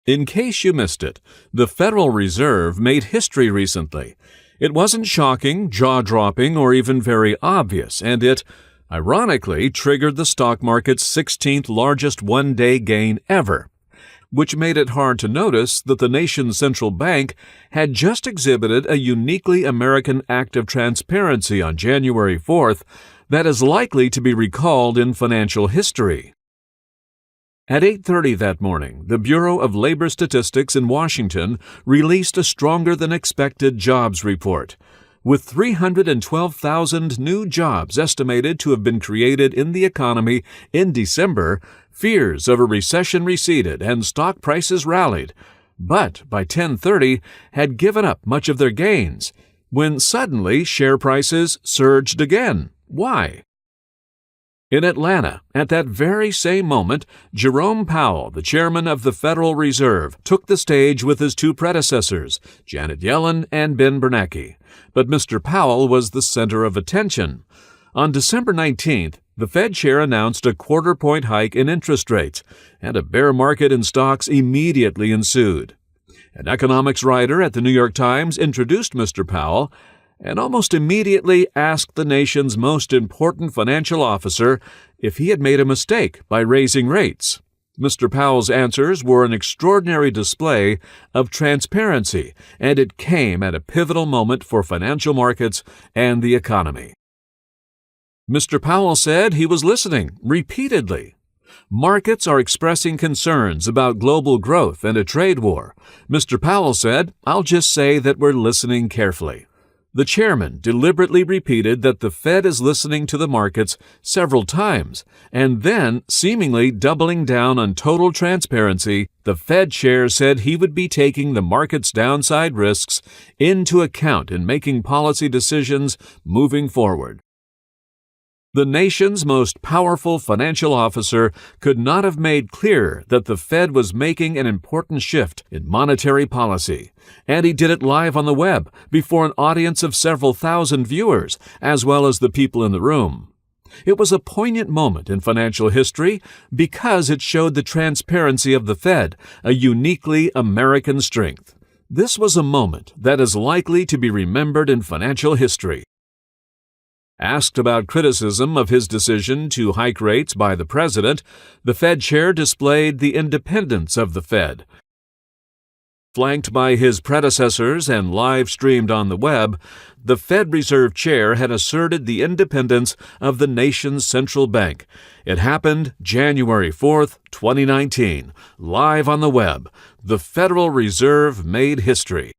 In case you missed it, the Federal Reserve made history recently. It wasn't shocking, jaw-dropping, or even very obvious, and it, ironically, triggered the stock market's 16th largest one-day gain ever, which made it hard to notice that the nation's central bank had just exhibited a uniquely American act of transparency on January 4th that is likely to be recalled in financial history. At 8:30 that morning, the Bureau of Labor Statistics in Washington released a stronger-than-expected jobs report. With 312,000 new jobs estimated to have been created in the economy in December, fears of a recession receded and stock prices rallied, but by 10:30 had given up much of their gains, when suddenly share prices surged again. Why? In Atlanta, at that very same moment, Jerome Powell, the chairman of the Federal Reserve, took the stage with his two predecessors, Janet Yellen and Ben Bernanke. But Mr. Powell was the center of attention. On December 19th, the Fed chair announced a quarter-point hike in interest rates, and a bear market in stocks immediately ensued. An economics writer at the New York Times introduced Mr. Powell and almost immediately asked the nation's most important financial officer if he had made a mistake by raising rates. Mr. Powell's answers were an extraordinary display of transparency, and it came at a pivotal moment for financial markets and the economy. Mr. Powell said he was listening repeatedly. Markets are expressing concerns about global growth and a trade war. Mr. Powell said, "I'll just say that we're listening carefully." The chairman deliberately repeated that the Fed is listening to the markets several times, and then, seemingly doubling down on total transparency, the Fed chair said he would be taking the market's downside risks into account in making policy decisions moving forward. The nation's most powerful financial officer could not have made clearer that the Fed was making an important shift in monetary policy, and he did it live on the web before an audience of several thousand viewers, as well as the people in the room. It was a poignant moment in financial history because it showed the transparency of the Fed, a uniquely American strength. This was a moment that is likely to be remembered in financial history. Asked about criticism of his decision to hike rates by the president, the Fed chair displayed the independence of the Fed. Flanked by his predecessors and live-streamed on the web, the Fed Reserve Chair had asserted the independence of the nation's central bank. It happened January 4th, 2019, live on the web. The Federal Reserve made history.